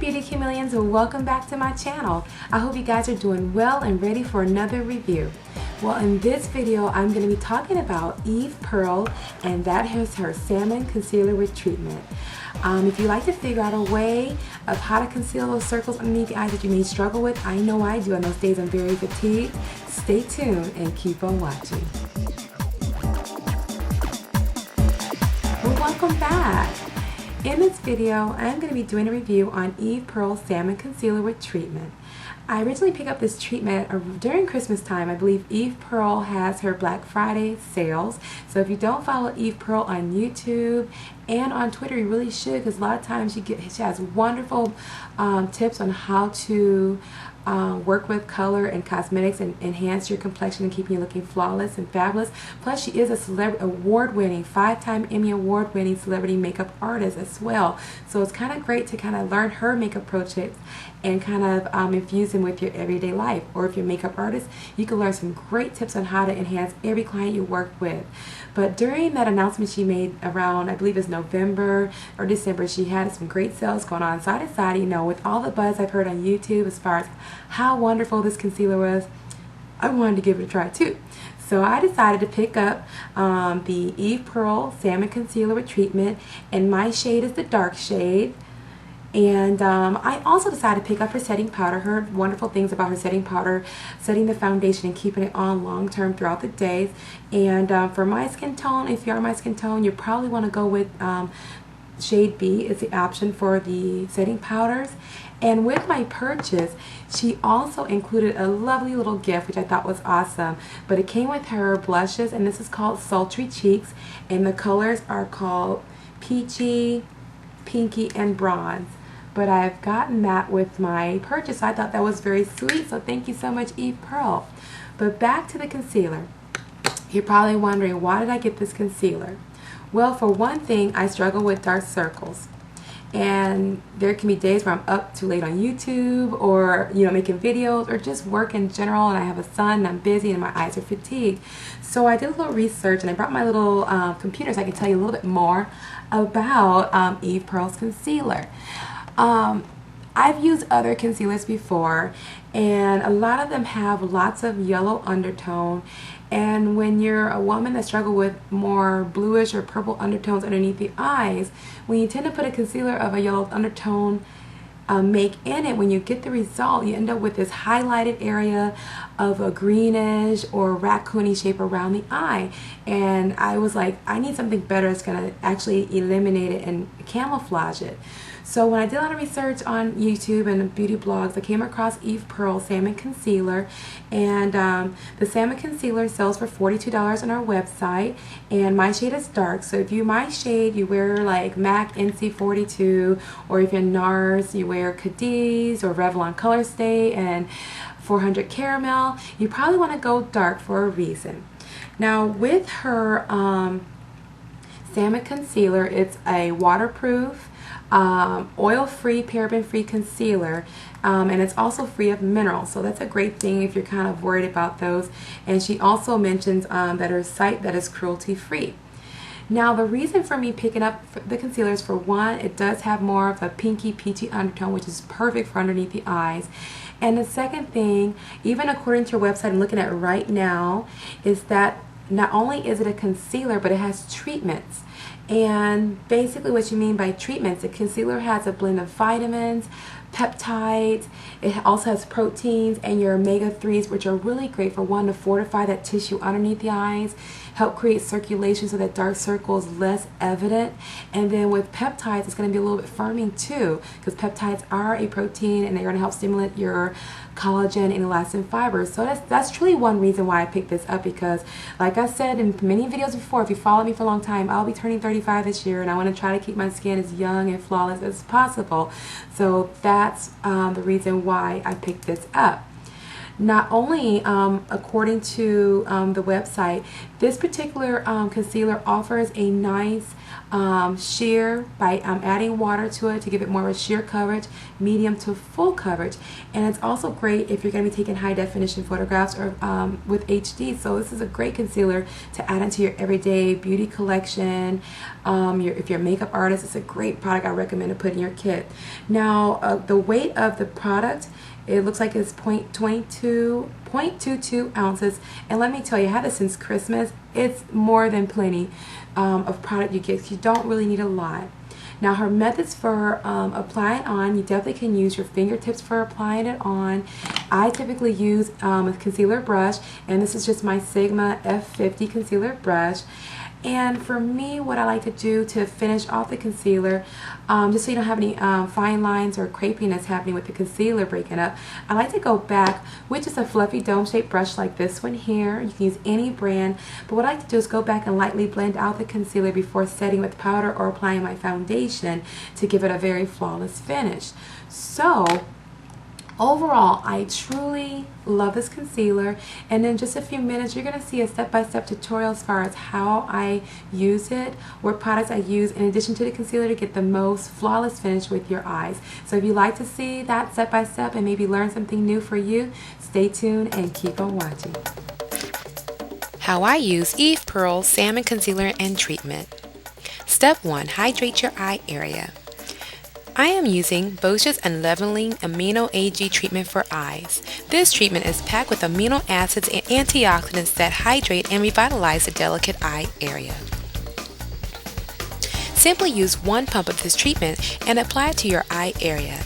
Beauty Chameleons, and welcome back to my channel. I hope you guys are doing well and ready for another review. Well, in this video, I'm going to be talking about Eve Pearl, and that is her Salmon Concealer with Treatment. If you like to figure out a way of how to conceal those circles underneath the eyes that you may struggle with, I know I do on those days I'm very fatigued. Stay tuned and keep on watching. Well, welcome back. In this video, I'm going to be doing a review on Eve Pearl Salmon Concealer with Treatment. I originally picked up this treatment during Christmas time. I believe Eve Pearl has her Black Friday sales. So if you don't follow Eve Pearl on YouTube and on Twitter, you really should, because a lot of times she has wonderful tips on how to work with color and cosmetics and enhance your complexion and keep you looking flawless and fabulous. Plus, she is a celebrity award-winning, 5-time Emmy award-winning celebrity makeup artist as well. So it's kind of great to kind of learn her makeup pro tips and kind of infuse them with your everyday life. Or if you're a makeup artist, you can learn some great tips on how to enhance every client you work with. But during that announcement she made around, I believe it's November or December, she had some great sales going on. So I decided, you know, with all the buzz I've heard on YouTube as far as how wonderful this concealer was, I wanted to give it a try too. So I decided to pick up the Eve Pearl Salmon Concealer with Treatment, and my shade is the dark shade. And I also decided to pick up her setting powder. Heard wonderful things about her setting powder, setting the foundation and keeping it on long term throughout the days. And for my skin tone, if you are my skin tone, you probably want to go with shade B is the option for the setting powders. And with my purchase, she also included a lovely little gift, which I thought was awesome. But it came with her blushes, and this is called Sultry Cheeks, and the colors are called Peachy, Pinky, and Bronze. But I've gotten that with my purchase. I thought that was very sweet, so thank you so much, Eve Pearl. But back to the concealer. You're probably wondering, why did I get this concealer? Well, for one thing, I struggle with dark circles. And there can be days where I'm up too late on YouTube, or making videos, or just work in general, and I have a son and I'm busy and my eyes are fatigued. So I did a little research, and I brought my little computer so I can tell you a little bit more about Eve Pearl's concealer. I've used other concealers before, and a lot of them have lots of yellow undertone. And when you're a woman that struggles with more bluish or purple undertones underneath the eyes, when you tend to put a concealer of a yellow undertone make in it, when you get the result, you end up with this highlighted area of a greenish or raccoony shape around the eye. And I was like, I need something better that's going to actually eliminate it and camouflage it. So when I did a lot of research on YouTube and beauty blogs, I came across Eve Pearl Salmon Concealer, and the Salmon Concealer sells for $42 on our website, and my shade is dark. So if you're my shade, you wear like MAC NC42, or if you're NARS, you wear Cadiz or Revlon Color Stay and 400 Caramel, you probably want to go dark for a reason. Now with her Salmon Concealer, it's a waterproof, oil-free, paraben-free concealer, and it's also free of minerals, so that's a great thing if you're kind of worried about those. And she also mentions that her site that is cruelty-free. Now the reason for me picking up the concealer is, for one, it does have more of a pinky peachy undertone, which is perfect for underneath the eyes. And the second thing, even according to your website I'm looking at right now, is that not only is it a concealer, but it has treatments. And basically what you mean by treatments, the concealer has a blend of vitamins, peptides, it also has proteins and your omega-3s, which are really great for, one, to fortify that tissue underneath the eyes, help create circulation so that dark circle is less evident. And then with peptides, it's going to be a little bit firming too, because peptides are a protein and they're going to help stimulate your collagen and elastin fibers. So that's truly one reason why I picked this up, because like I said in many videos before, if you follow me for a long time, I'll be turning 35 this year, and I want to try to keep my skin as young and flawless as possible. So that's the reason why I picked this up. Not only, according to the website, this particular concealer offers a nice sheer by adding water to it to give it more of a sheer coverage, medium to full coverage, and it's also great if you're going to be taking high definition photographs or with HD. So this is a great concealer to add into your everyday beauty collection. If you're a makeup artist, it's a great product I recommend to put in your kit. Now the weight of the product, it looks like it's 0.22 ounces, and let me tell you, I had this since Christmas. It's more than plenty of product you get. You don't really need a lot. Now her methods for applying on, you definitely can use your fingertips for applying it on. I typically use a concealer brush, and this is just my Sigma F50 concealer brush. And for me, what I like to do to finish off the concealer, just so you don't have any fine lines or crepiness happening with the concealer breaking up, I like to go back with just a fluffy dome-shaped brush like this one here. You can use any brand, but what I like to do is go back and lightly blend out the concealer before setting with powder or applying my foundation to give it a very flawless finish. So overall, I truly love this concealer, and in just a few minutes you're going to see a step-by-step tutorial as far as how I use it, what products I use in addition to the concealer to get the most flawless finish with your eyes. So if you'd like to see that step-by-step and maybe learn something new for you, stay tuned and keep on watching. How I use Eve Pearl Salmon Concealer and Treatment. Step 1. Hydrate your eye area. I am using Beauties Unleavening Amino AG treatment for eyes. This treatment is packed with amino acids and antioxidants that hydrate and revitalize the delicate eye area. Simply use 1 pump of this treatment and apply it to your eye area.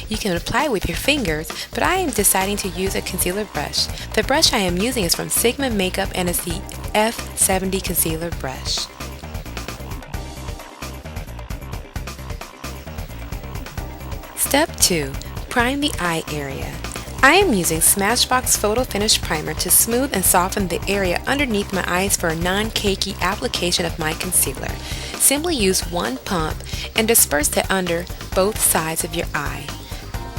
You can apply it with your fingers, but I am deciding to use a concealer brush. The brush I am using is from Sigma Makeup and is the F70 concealer brush. Step 2. Prime the eye area. I am using Smashbox Photo Finish Primer to smooth and soften the area underneath my eyes for a non-cakey application of my concealer. Simply use 1 pump and disperse it under both sides of your eye.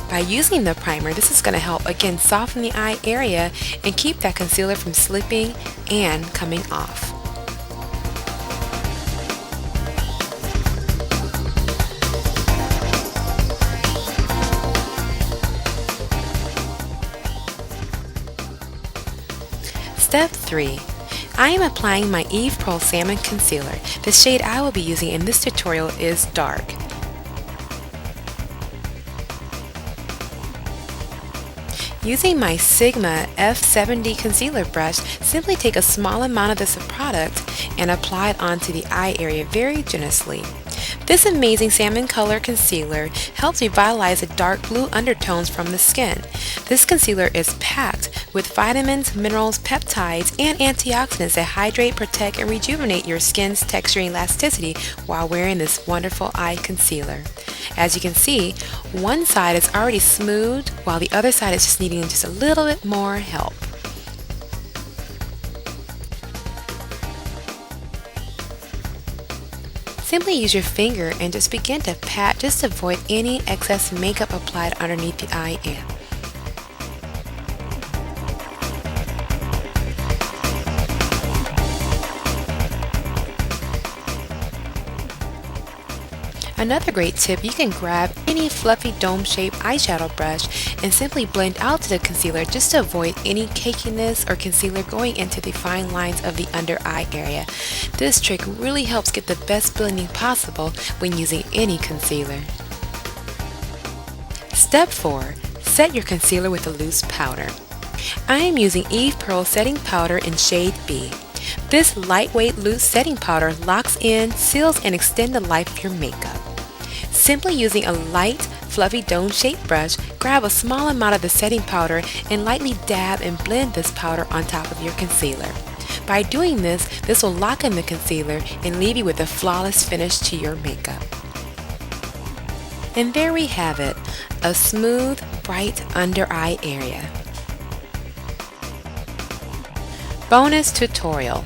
By using the primer, this is going to help again soften the eye area and keep that concealer from slipping and coming off. Step 3. I am applying my Eve Pearl Salmon Concealer. The shade I will be using in this tutorial is dark. Using my Sigma F70 concealer brush, simply take a small amount of this product and apply it onto the eye area very generously. This amazing salmon color concealer helps revitalize the dark blue undertones from the skin. This concealer is packed with vitamins, minerals, peptides, and antioxidants that hydrate, protect, and rejuvenate your skin's texture and elasticity while wearing this wonderful eye concealer. As you can see, one side is already smooth while the other side is just needing just a little bit more help. Simply use your finger and just begin to pat just to avoid any excess makeup applied underneath the eye area. Another great tip, you can grab any fluffy dome-shaped eyeshadow brush and simply blend out to the concealer just to avoid any cakiness or concealer going into the fine lines of the under eye area. This trick really helps get the best blending possible when using any concealer. Step 4. Set your concealer with a loose powder. I am using Eve Pearl Setting Powder in shade B. This lightweight loose setting powder locks in, seals, and extends the life of your makeup. Simply using a light, fluffy dome-shaped brush, grab a small amount of the setting powder and lightly dab and blend this powder on top of your concealer. By doing this, this will lock in the concealer and leave you with a flawless finish to your makeup. And there we have it, a smooth, bright under eye area. Bonus tutorial.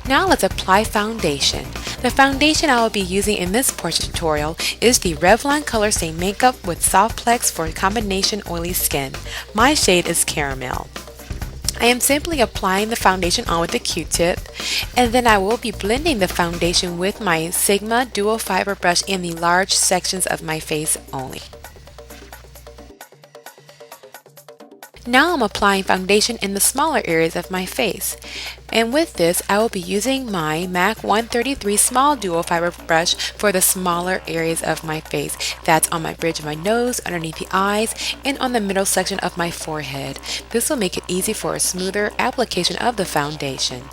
Now let's apply foundation. The foundation I will be using in this portrait tutorial is the Revlon Color Stain Makeup with Softplex for combination oily skin. My shade is Caramel. I am simply applying the foundation on with a Q-tip, and then I will be blending the foundation with my Sigma Duo Fiber brush in the large sections of my face only. Now I'm applying foundation in the smaller areas of my face. And with this, I will be using my MAC 133 Small Duo Fiber brush for the smaller areas of my face. That's on my bridge of my nose, underneath the eyes, and on the middle section of my forehead. This will make it easy for a smoother application of the foundation.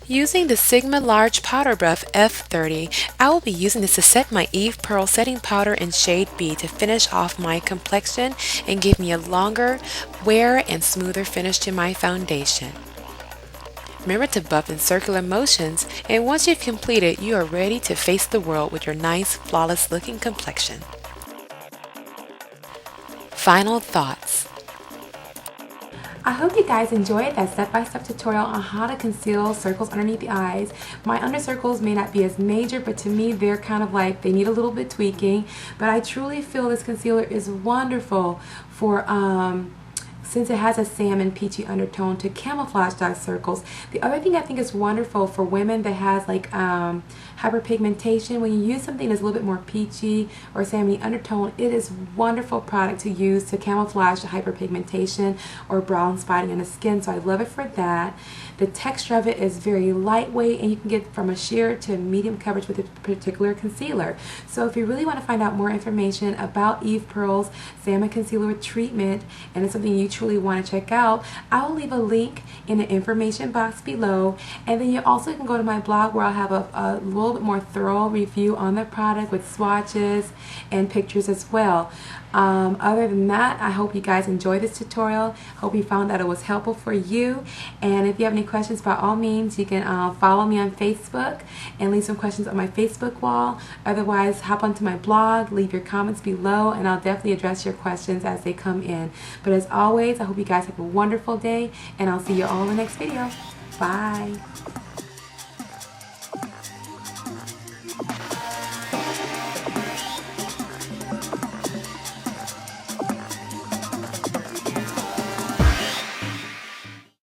Using the Sigma Large Powder Brush F30, I will be using this to set my Eve Pearl Setting Powder in shade B to finish off my complexion and give me a longer wear and smoother finish to my foundation. Remember to buff in circular motions, and once you've completed, you are ready to face the world with your nice, flawless looking complexion. Final thoughts. I hope you guys enjoyed that step-by-step tutorial on how to conceal circles underneath the eyes. My under circles may not be as major, but to me they're kind of like they need a little bit tweaking. But I truly feel this concealer is wonderful for since it has a salmon peachy undertone to camouflage dark circles. The other thing I think is wonderful for women that has like hyperpigmentation, when you use something that's a little bit more peachy or salmon undertone, it is a wonderful product to use to camouflage the hyperpigmentation or brown spotting in the skin. So I love it for that. The texture of it is very lightweight, and you can get from a sheer to medium coverage with a particular concealer. So if you really want to find out more information about Eve Pearl's Salmon Concealer with Treatment, and it's something you truly want to check out, I will leave a link in the information box below. And then you also can go to my blog where I'll have a little bit more thorough review on the product with swatches and pictures as well. Other than that, I hope you guys enjoyed this tutorial. Hope you found that it was helpful for you. And if you have any questions, by all means, you can follow me on Facebook and leave some questions on my Facebook wall. Otherwise, hop onto my blog, leave your comments below, and I'll definitely address your questions as they come in. But as always, I hope you guys have a wonderful day, and I'll see you all in the next video. Bye.